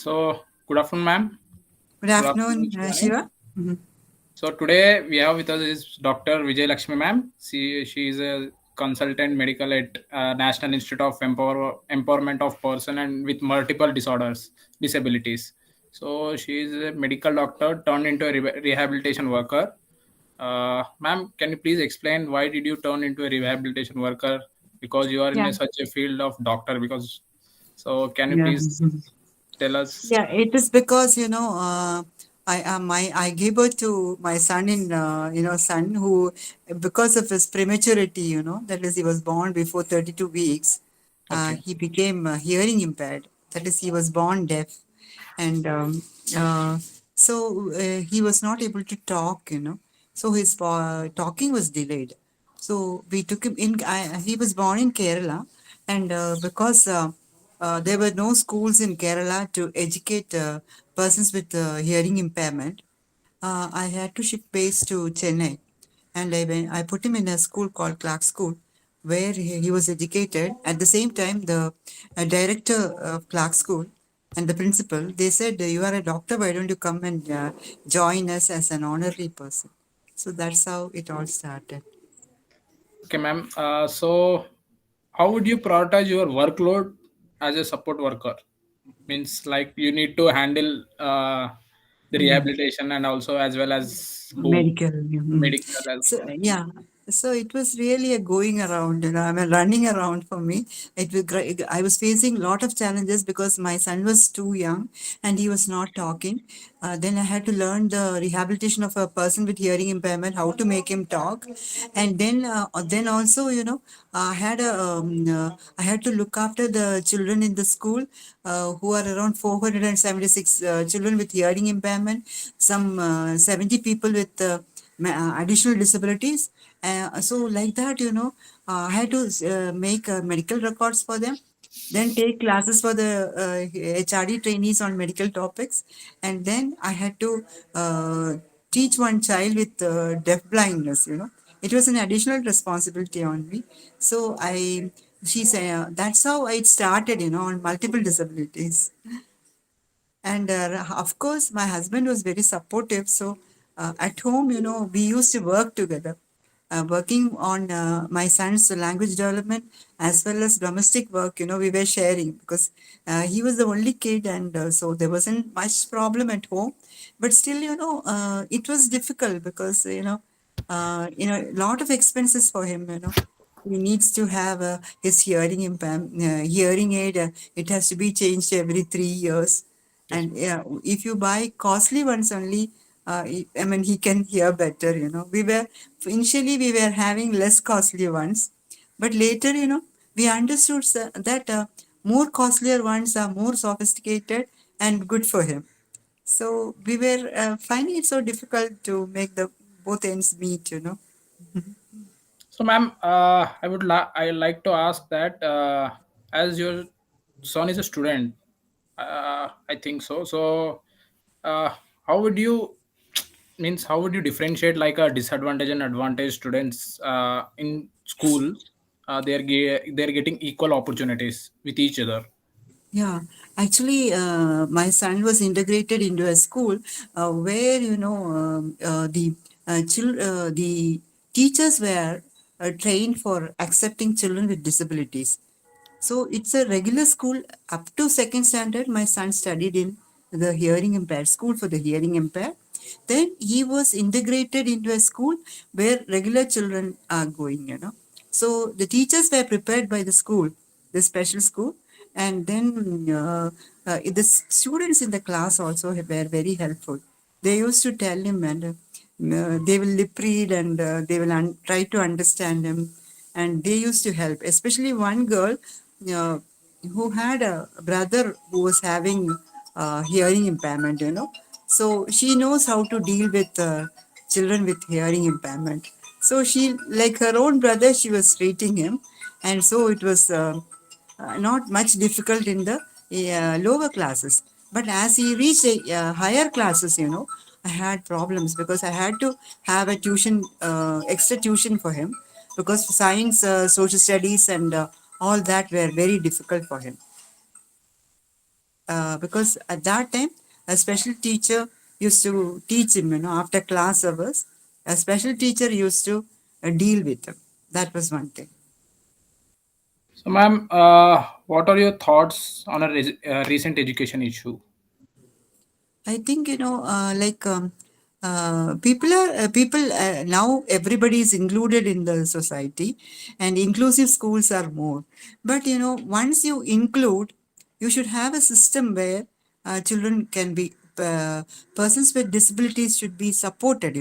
So, good afternoon, ma'am. Good Good afternoon, afternoon, Shivani. Shiva. Mhm. So today we have with us is Dr. Vijayalakshmi Ma'am. She is a consultant medical at National Institute of Empowerment of Person and with multiple disabilities. So she is a medical doctor turned into a rehabilitation worker. Ma'am, can you please explain why did you turn into a rehabilitation worker? Because you are in Yeah, such a field of doctor. Because so, can you yeah. please tell us? Yeah, it is because I gave birth to my son in son who, because of his prematurity, that is he was born before 32 weeks. Okay. He became hearing impaired. That is, he was born deaf, and he was not able to talk. So his talking was delayed. So we took him in. He was born in Kerala, and because there were no schools in Kerala to educate persons with hearing impairment, I had to shift base to Chennai, and I put him in a school called Clark School, where he was educated. At the same time, the director of Clark School and the principal, they said, "You are a doctor. Why don't you come and join us as an honorary person?" So that's how it all started. Okay, ma'am. So, how would you prioritize your workload as a support worker? Means like you need to handle the Mm. rehabilitation and also as well as home Medical. Mhm. medical So also. yeah, so it was really a going around, I mean running around for me. I was facing a lot of challenges because my son was too young and he was not talking. Then I had to learn the rehabilitation of a person with hearing impairment, how to make him talk, and then also I had to look after the children in the school who are around 476 children with hearing impairment, some 70 people with additional disabilities. So like that, I had to make medical records for them, then take classes for the HRD trainees on medical topics, and then I had to teach one child with deaf blindness. It was an additional responsibility on me. So she said that's how it started. On multiple disabilities. And of course, my husband was very supportive. So at home, we used to work together, working on my son's language development as well as domestic work. We were sharing because he was the only kid, and so there wasn't much problem at home. But still, it was difficult because a lot of expenses for him. He needs to have his hearing aid. It has to be changed every 3 years, Yes, and yeah, if you buy costly ones only, I mean, he can hear better. We were having less costly ones, but later, we understood that more costlier ones are more sophisticated and good for him. So we were finding it so difficult to make the both ends meet. so, ma'am, I like to ask that as your son is a student, I think so. So, uh, how would you means how would you differentiate like a disadvantage and advantage students in school? They're getting equal opportunities with each other. Yeah, actually, my son was integrated into a school where the teachers were trained for accepting children with disabilities. So it's a regular school up to second standard. My son studied in the hearing impaired school for the hearing impaired. Then he was integrated into a school where regular children are going. So the teachers were prepared by the school, the special school, and then the students in the class also were very helpful. They used to tell him, and they will lip read, and they will try to understand him, and they used to help. Especially one girl uh, who had a brother who was having hearing impairment. So she knows how to deal with children with hearing impairment. So she, like her own brother, she was treating him, and so it was not much difficult in the lower classes. But as he reached the higher classes, I had problems because I had to have a tuition, extra tuition for him, because science, social studies, and all that were very difficult for him. because at that time a special teacher used to teach him, after class hours. A special teacher used to deal with him. That was one thing. So, ma'am, what are your thoughts on a recent education issue? I think people now everybody is included in the society, and inclusive schools are more. But once you include, you should have a system where children can be persons with disabilities should be supported.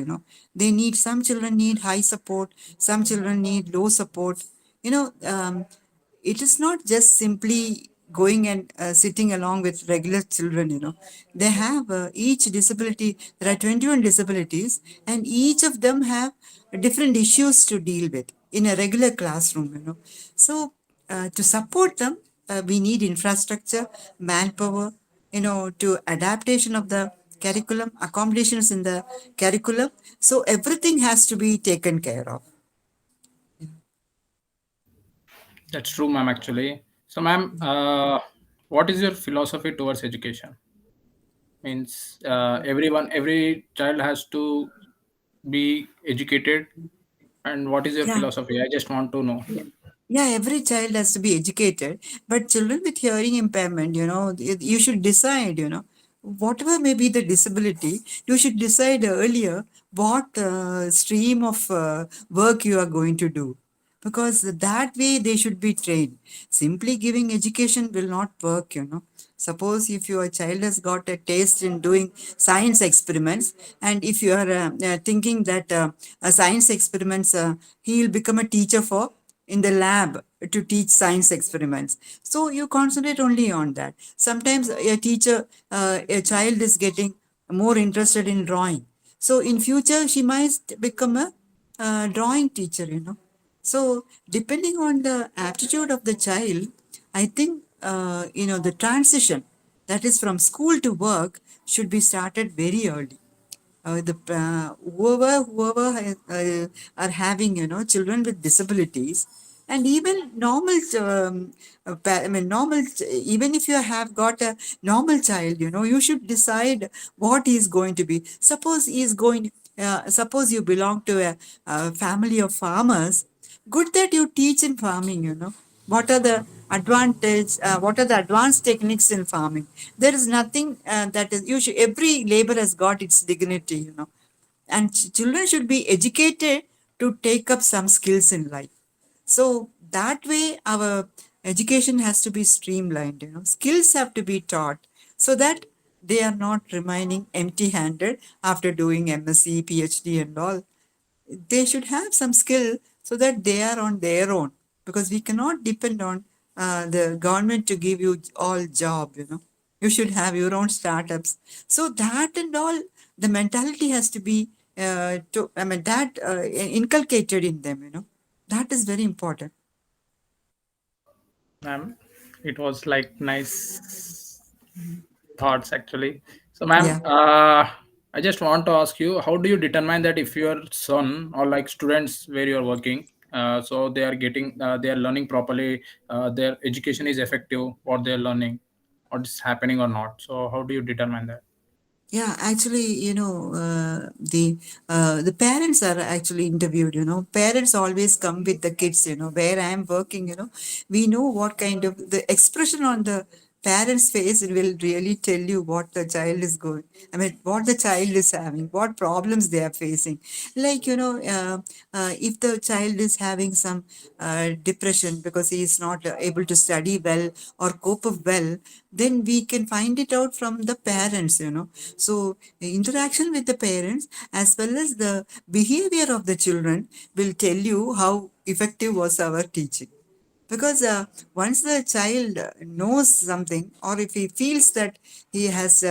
They need some children need high support, some children need low support. It is not just simply going and sitting along with regular children. They have each disability. There are 21 disabilities, and each of them have different issues to deal with in a regular classroom. So to support them, we need infrastructure, manpower, to adaptation of the curriculum, accommodations in the curriculum. So everything has to be taken care of. That's true, ma'am, actually. So, ma'am, what is your philosophy towards education? Means every child has to be educated, and what is your Yeah. philosophy? I just want to know. Yeah. Yeah, every child has to be educated, but children with hearing impairment, you should decide, whatever may be the disability, you should decide earlier what stream of work you are going to do. Because that way they should be trained. Simply giving education will not work. Suppose if your child has got a taste in doing science experiments, and if you are thinking that science experiments, he will become a teacher for in the lab to teach science experiments. So you concentrate only on that. Sometimes a child is getting more interested in drawing. So in future, she might become a drawing teacher. So depending on the aptitude of the child, I think the transition, that is from school to work, should be started very early. The whoever are having children with disabilities, and even normal I mean normal even if you have got a normal child, you should decide what he is going to be. Suppose you belong to a family of farmers. Good that you teach in farming. What are the what are the advanced techniques in farming. There is nothing that is you should, every labor has got its dignity. And children should be educated to take up some skills in life. So that way our education has to be streamlined. Skills have to be taught so that they are not remaining empty handed after doing MSc, PhD and all. They should have some skill so that they are on their own, because we cannot depend on the government to give you all job. You should have your own startups. So that and all, the mentality has to be that inculcated in them. That is very important. Ma'am, it was like nice thoughts actually. So, ma'am, Yeah. I just want to ask you, how do you determine that if your son or like students where you are working, so they are learning properly, their education is effective, what they are learning, what is happening or not? So, how do you determine that? Yeah, actually, the parents are actually interviewed. Parents always come with the kids. Where I am working. We know what kind of the expression on the parents' face will really tell you what the child is going. I mean, what the child is having, what problems they are facing. Like if the child is having some depression because he is not able to study well or cope up well, then we can find it out from the parents. So the interaction with the parents as well as the behavior of the children will tell you how effective was our teaching. Because once the child knows something, or if he feels that he has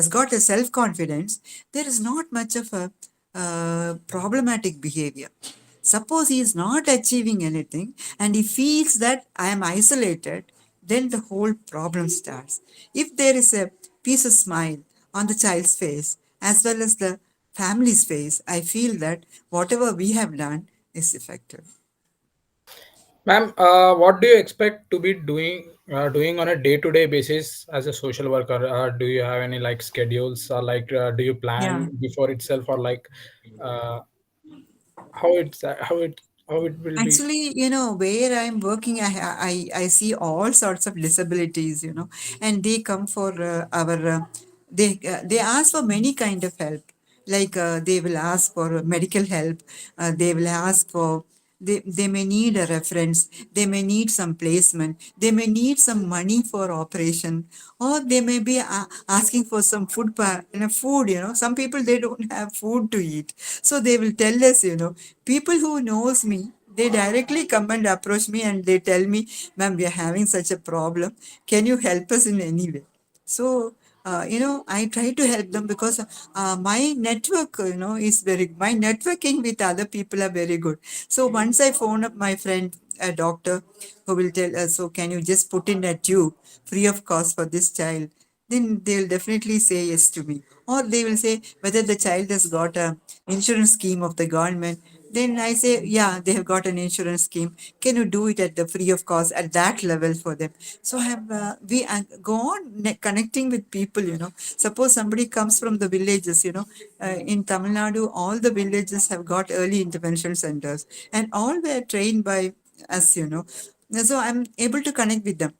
got a self confidence, there is not much of a problematic behavior. Suppose he is not achieving anything and he feels that I am isolated, then the whole problem starts. If there is a piece of smile on the child's face as well as the family's face, I feel that whatever we have done is effective. Ma'am, what do you expect to be doing on a day-to-day basis as a social worker? Do you have any like schedules, or like do you Yeah. plan before itself, or like uh, how it's how it will be? Actually, where I'm working, I see all sorts of disabilities, and they come for they ask for many kind of help. Like they will ask for medical help. They will ask for they may need a reference. They may need some placement. They may need some money for operation, or they may be asking for some food. Some people they don't have food to eat, so they will tell us. People who knows me, they directly come and approach me and they tell me, ma'am, we are having such a problem. Can you help us in any way? So, I try to help them because my network, my networking with other people are very good. So once I phone up my friend, a doctor, who will tell us, so can you just put in a tube free of cost for this child? Then they'll definitely say yes to me. Or they will say whether the child has got a insurance scheme of the government. Then I say, yeah, they have got an insurance scheme. Can you do it at the free of cost at that level for them? So I have we go on connecting with people. Suppose somebody comes from the villages. In Tamil Nadu, all the villages have got early intervention centers, and all were trained by us. So I'm able to connect with them.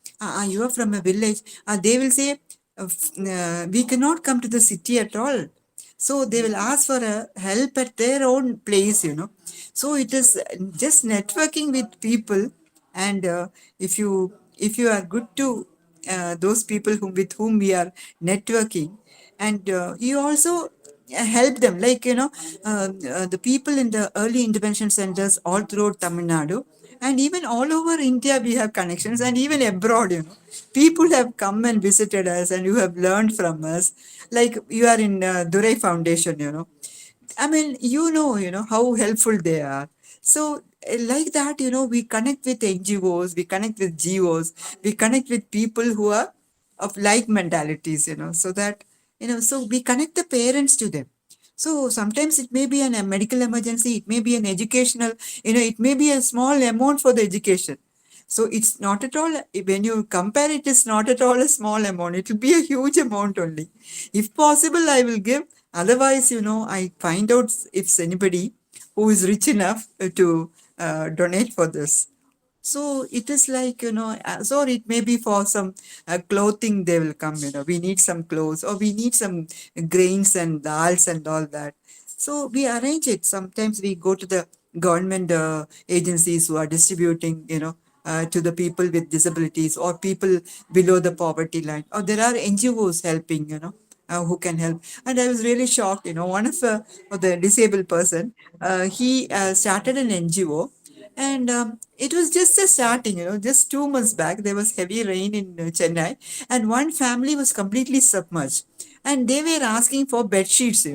You are from a village. They will say, we cannot come to the city at all. So they will ask for a help at their own place. So it is just networking with people, and if you are good to those people with whom we are networking, and you also help them, like the people in the early intervention centers all throughout Tamil Nadu, and even all over India we have connections, and even abroad. People have come and visited us and you have learned from us, like you are in Durai Foundation. I mean, how helpful they are. So, like that, we connect with NGOs, we connect with GOs, we connect with people who are of like mentalities, so that, so we connect the parents to them. So sometimes it may be a medical emergency, it may be an educational, it may be a small amount for the education. So it's not at all, when you compare it, it's not at all a small amount. It will be a huge amount only. If possible, I will give. Otherwise, I find out if anybody who is rich enough to donate for this. So it is like, so it may be for some clothing they will come, we need some clothes, or we need some grains and dals and all that. So we arrange it. Sometimes we go to the government agencies who are distributing, to the people with disabilities or people below the poverty line. Or there are NGOs helping, who can help. And I was really shocked, one of the disabled person, he started an NGO, and it was just a starting, just 2 months back, there was heavy rain in Chennai, and one family was completely submerged. And they were asking for bed sheets.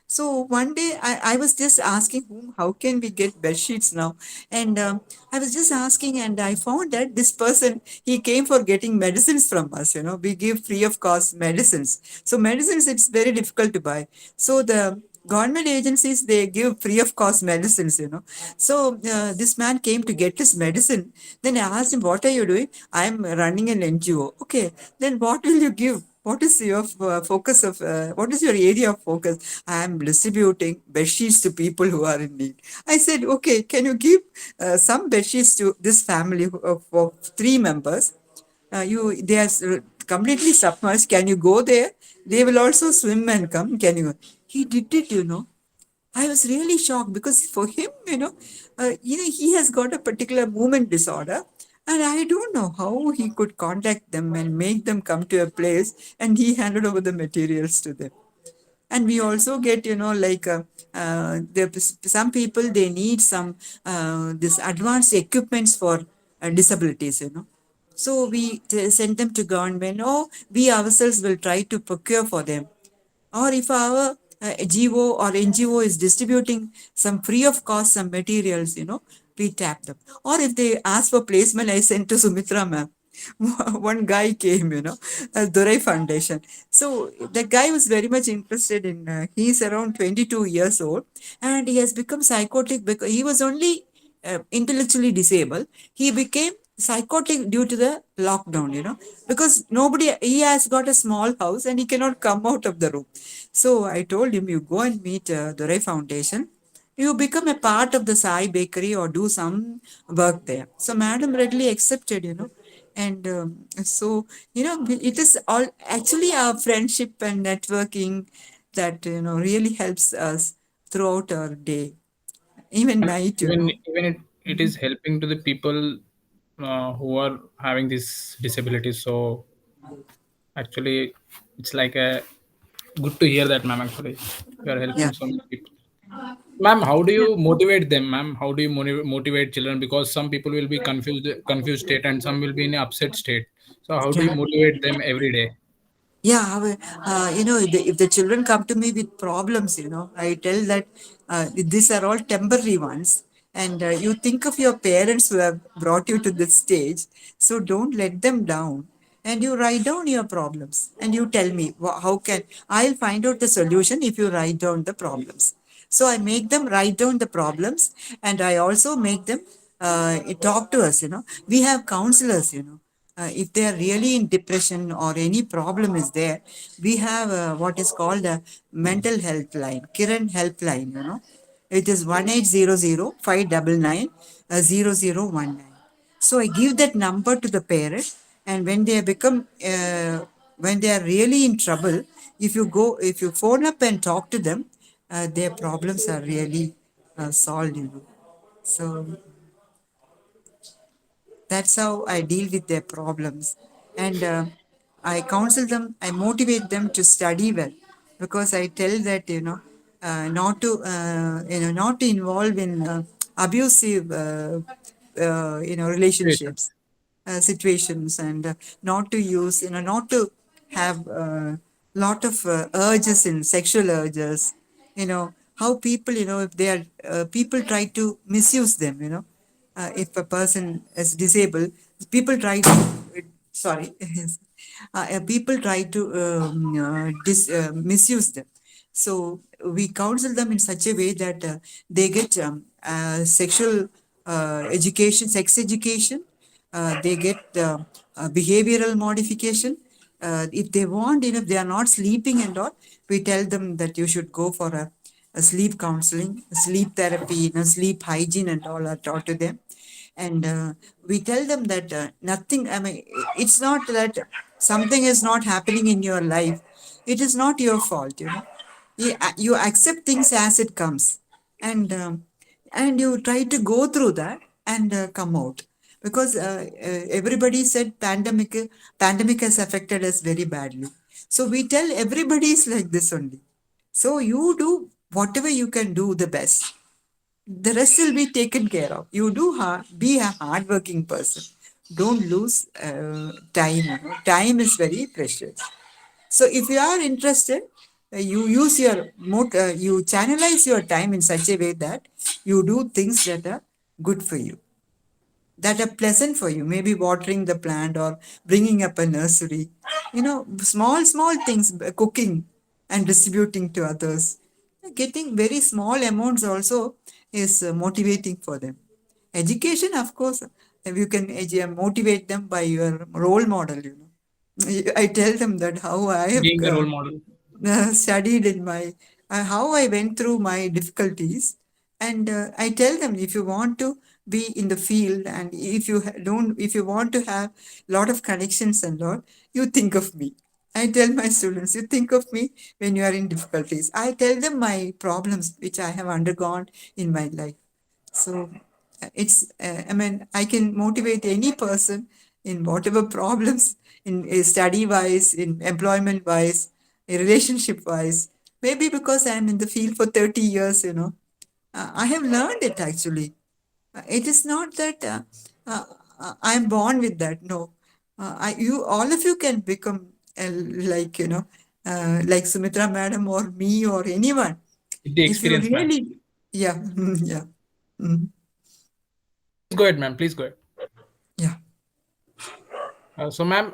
So one day I was just asking whom, how can we get bed sheets now? And I was just asking, and I found that this person, he came for getting medicines from us. We give free of cost medicines. So medicines, it's very difficult to buy. So the government agencies, they give free of cost medicines. So this man came to get his medicine. Then I asked him, what are you doing? I'm running an NGO. Okay, then what will you give? What is your focus of, what is your area of focus? I am distributing bed sheets to people who are in need. I said, okay, can you give some bed sheets to this family of 3 members? They are completely submerged. Can you go there? They will also swim and come. Can you? He did it. I was really shocked because for him, he has got a particular movement disorder, and I don't know how he could contact them and make them come to a place, and he handed over the materials to them. And we also get, like some people, they need some this advanced equipments for disabilities. So we send them to government, or we ourselves will try to procure for them. Or if our GO or NGO is distributing some free of cost some materials, we tap them. Or if they ask for placement, I sent to Sumitra ma'am. One guy came, Durai Foundation. So the guy was very much interested in, he's around 22 years old, and he has become psychotic because he was only intellectually disabled. He became psychotic due to the lockdown, because nobody, he has got a small house and he cannot come out of the room. So I told him, you go and meet the Ray Foundation, you become a part of the Sai bakery or do some work there. So Madam readily accepted, and so, it is all actually our friendship and networking that, really helps us throughout our day, even And night, even it is helping to the people who are having these disabilities. So actually, it's like a good to hear that, ma'am. Actually, you are Yeah. helping so many people. Ma'am, how do you motivate them, ma'am? How do you motivate children? Because some people will be confused state, and some will be in an upset state. So how do you Yeah. motivate them every day? Yeah, if the children come to me with problems, I tell that these are all temporary ones. And you think of your parents who have brought you to this stage. So don't let them down. And you write down your problems and you tell me how can I'll find out the solution if you write down the problems. So I make them write down the problems, and I also make them talk to us. We have counselors, if they are really in depression or any problem is there, we have what is called a mental health line, Kiran helpline, It is 1800 599 0019. So I give that number to the parent, and when they are really in trouble, if you phone up and talk to them, their problems are really solved, So that's how I deal with their problems. And I counsel them, I motivate them to study well, because I tell that, not to involve in abusive, Situation. relationships, situations, and not to use, not to have lot of urges in sexual urges, how people, if they are, people try to misuse them, if a person is disabled, people try to, sorry, people try to misuse them. So we counsel them in such a way that they get sexual education, sex education, they get behavioral modification. If they want, if they are not sleeping and all, we tell them that you should go for a sleep counseling, sleep therapy, sleep hygiene and all are taught to them. And we tell them that nothing, I mean, it's not that something is not happening in your life. It is not your fault, you accept things as it comes, and you try to go through that and come out, because everybody said pandemic has affected us very badly. So we tell everybody is like this only. So you do whatever you can do the best, the rest will be taken care of. You do be a hardworking person. Don't lose time. Time is very precious. So if you are interested, you use you channelize your time in such a way that you do things that are good for you, that are pleasant for you. Maybe watering the plant or bringing up a nursery. Small things, cooking and distributing to others. Getting very small amounts also is motivating for them. Education, of course, if you can motivate them by your role model. I tell them that how I have Being a role model. studied in my how I went through my difficulties, and I tell them, if you want to be in the field, and if you don't, if you want to have lot of connections and all, you think of me. I tell my students, you think of me when you are in difficulties. I tell them my problems which I have undergone in my life. So I mean, I can motivate any person in whatever problems, in study wise, in employment wise, in relationship wise. Maybe because I'm in the field for 30 years, I have learned it actually. It is not that I'm born with that. No, all of you can become like, like Sumitra Madam or me or anyone. With the If you experience, ma'am. really, yeah, yeah. Mm. Please go ahead, ma'am. Please go ahead. Yeah. So, ma'am,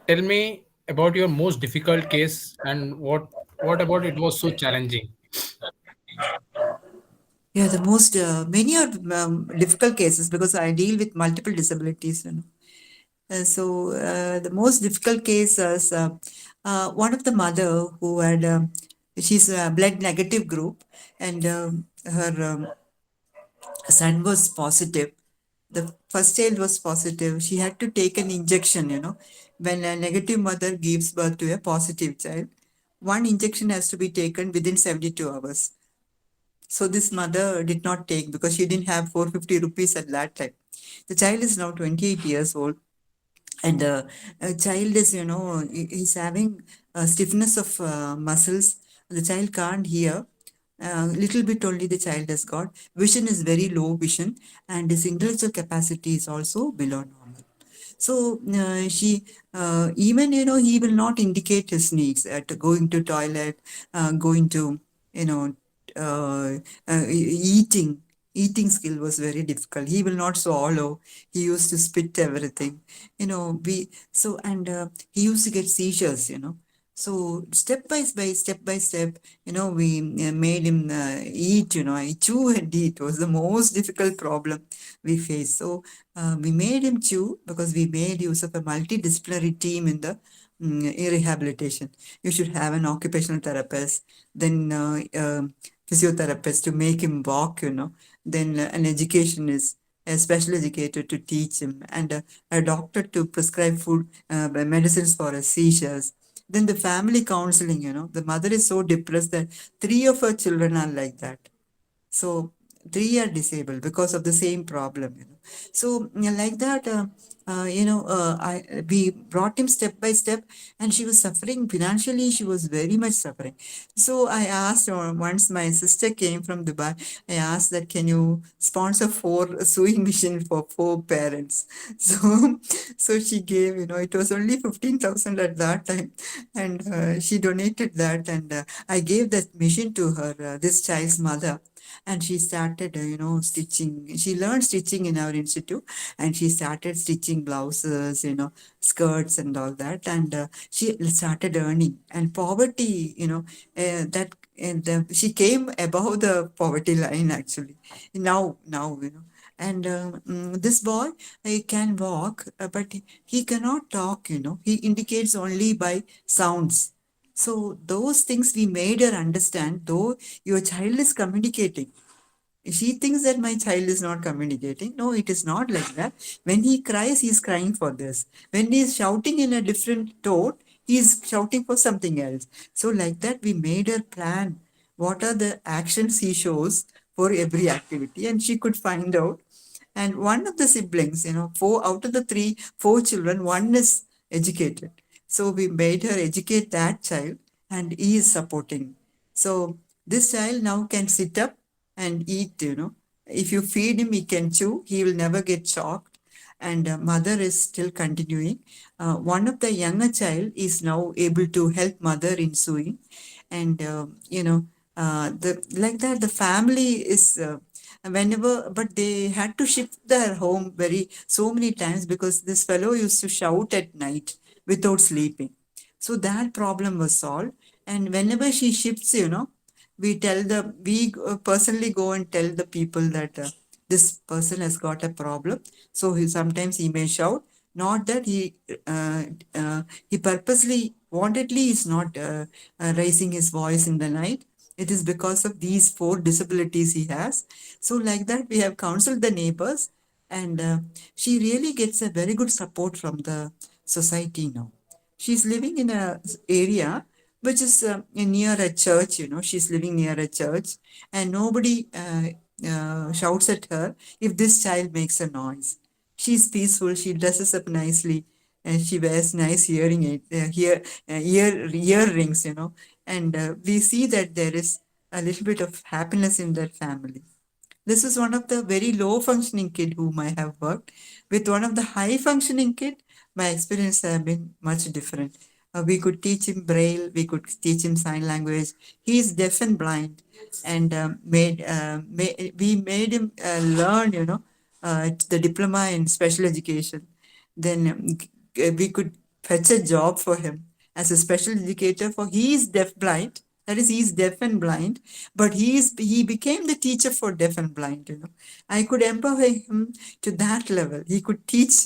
tell me about your most difficult case and what about it was so challenging. Yeah, the most many are difficult cases because I deal with multiple disabilities. The most difficult case is one of the mother who had she's a blood negative group, and her son was positive. The first child was positive. She had to take an injection. When a negative mother gives birth to a positive child, one injection has to be taken within 72 hours. So this mother did not take because she didn't have 450 rupees at that time. The child is now 28 years old, and a child is, he's having stiffness of muscles. The child can't hear. Little bit only the child has got. Vision is very low vision, and his intellectual capacity is also below normal. So she even, he will not indicate his needs at going to toilet, going to, you know uh, eating. Eating skill was very difficult. He will not swallow. He used to spit everything. We so and he used to get seizures. So step by step, we made him eat. I chew and eat was the most difficult problem we faced. So we made him chew because we made use of a multidisciplinary team in the rehabilitation. You should have an occupational therapist, then physiotherapist to make him walk, then an educationist, a special educator to teach him, and a doctor to prescribe food, medicines for his seizures. Then the family counseling, the mother is so depressed that three of her children are like that. So three are disabled because of the same problem. So yeah, like that, I we brought him step by step, and she was suffering financially. She was very much suffering. So I asked her once. My sister came from Dubai. I asked that, can you sponsor four sewing machine for four parents? So so she gave. It was only 15,000 at that time, and she donated that, and I gave that machine to her, this child's mother, and she started stitching. She learned stitching in our institute, and she started stitching blouses, skirts and all that, and she started earning. And poverty, that and she came above the poverty line actually. Now, and this boy, he can walk, but he cannot talk. He indicates only by sounds. So those things we made her understand, though your child is communicating. She thinks that my child is not communicating. No, it is not like that. When he cries, he is crying for this. When he is shouting in a different tone, he is shouting for something else. So, like that, we made her plan what are the actions he shows for every activity, and she could find out. And one of the siblings, four out of the three, four children, one is educated. So we made her educate that child, and he is supporting. So this child now can sit up and eat. If you feed him, he can chew. He will never get shocked. And mother is still continuing. One of the younger child is now able to help mother in sewing, and the like that the family is. Whenever, but they had to shift their home very so many times because this fellow used to shout at night without sleeping. So that problem was solved. And whenever she shifts, we personally go and tell the people that this person has got a problem. So sometimes he may shout, not that uh, he purposely wantedly is not raising his voice in the night. It is because of these four disabilities he has. So like that, we have counseled the neighbors, and she really gets a very good support from the society now. She's living in a area which is near a church. She's living near a church, and nobody shouts at her if this child makes a noise. She's peaceful. She dresses up nicely, and she wears nice hearing aid, earrings. And we see that there is a little bit of happiness in that family. This is one of the very low functioning kid whom I have worked with. One of the high functioning kid, my experience have been much different. We could teach him braille, we could teach him sign language. He is deaf and blind, and we made him learn, the diploma in special education. Then we could fetch a job for him as a special educator, for he is deaf blind, That is, he's deaf and blind, but he became the teacher for deaf and blind. I could empower him to that level. He could teach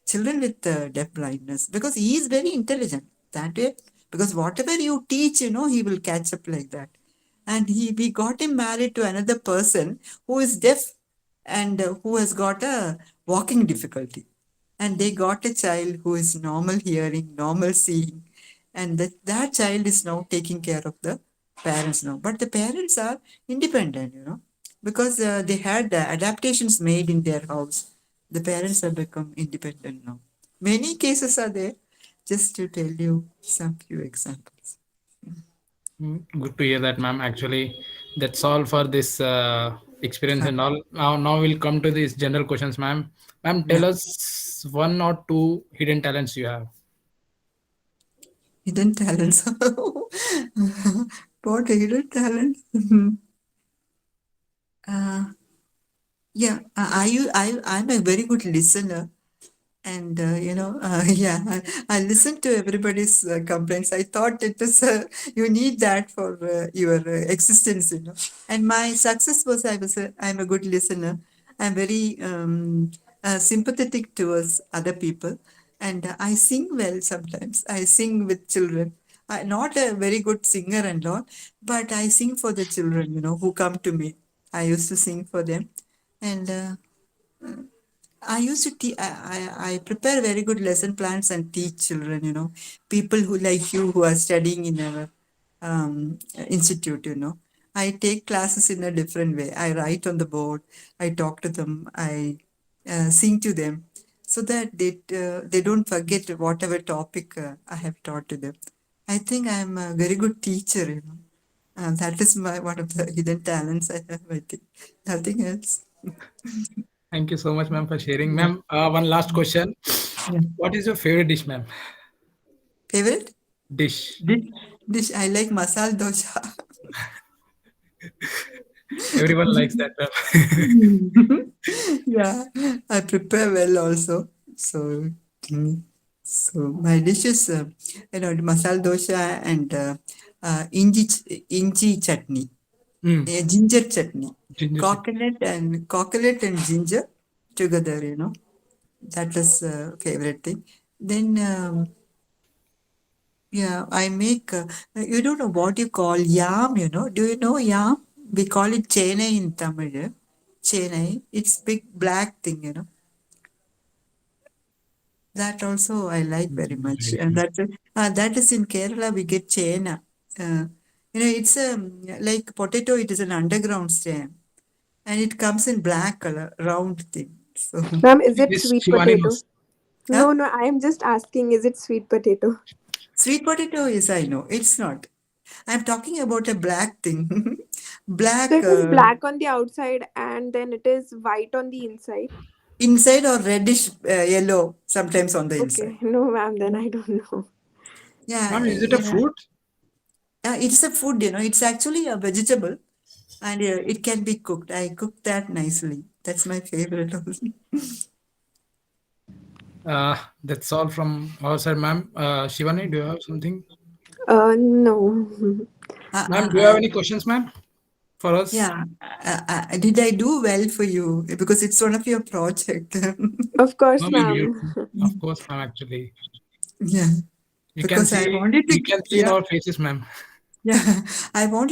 children with deaf blindness because he is very intelligent that way. Because whatever you teach, he will catch up like that. And we got him married to another person who is deaf and who has got a walking difficulty, and they got a child who is normal hearing, normal seeing, and that child is now taking care of the parents now. But the parents are independent, because they had adaptations made in their house. The parents have become independent now. Many cases are there. Just to tell you some few examples. Good to hear that, ma'am. Actually, that's all for this experience and all. Now we'll come to these general questions, ma'am. Ma'am, Yeah, tell us one or two hidden talents you have. hidden talents. What hidden talents? uh, yeah, I'm a very good listener. And yeah, I listened to everybody's complaints. I thought it was you need that for your existence. And my success was I'm a good listener. I'm very sympathetic towards other people, and I sing well sometimes. I sing with children. I'm not a very good singer and all, but I sing for the children. Who come to me. I used to sing for them, and. I used to I prepare very good lesson plans and teach children, people who like you who are studying in our institute, I take classes in a different way. I write on the board, I talk to them, I sing to them so that they don't forget whatever topic I have taught to them. I think I'm a very good teacher, that is my one of the hidden talents I have, I think. Nothing else. Thank you so much, ma'am, for sharing. Yeah. Ma'am, one last question. Yeah. What is your favorite dish, ma'am? Favorite? Dish. Dish, dish. I like masala dosa. Everyone likes that, ma'am. Yeah, I prepare well also. So, mm, so my dish is, masala dosa and inji chutney, Mm, ginger chutney, ginger chutney. coconut and ginger together. That is favorite thing. Then yeah, I make, you don't know what you call yam, Do you know yam? We call it chene in Tamil. Chene. It's big black thing, That also I like very much. And that is in Kerala, we get chena. Uh, it's like potato, it is an underground stem. And it comes in black color, round thing. So, Ma'am, is it This sweet Shivani potato? must. huh? No, no, I am just asking, is it sweet potato? Sweet potato is, I know, it's not. I'm talking about a black thing. So Black it is black on the outside and then it is white on the inside. inside or reddish yellow sometimes on the inside. Okay, no, ma'am, then I don't know. Yeah, Ma'am, is it a yeah. fruit? It's a food, It's actually a vegetable and it can be cooked. I cook that nicely. That's my favorite also. That's all from our side, ma'am. Shivani, do you have something? No. Ma'am, do you have I, any questions, ma'am, for us? yeah. Did I do well for you? Because it's one of your project. Of No, course, ma'am. You, ma'am. of course, ma'am. Actually, Yeah. you can Because I see wanted to, you can see in yeah, our faces, ma'am. yeah. I wanted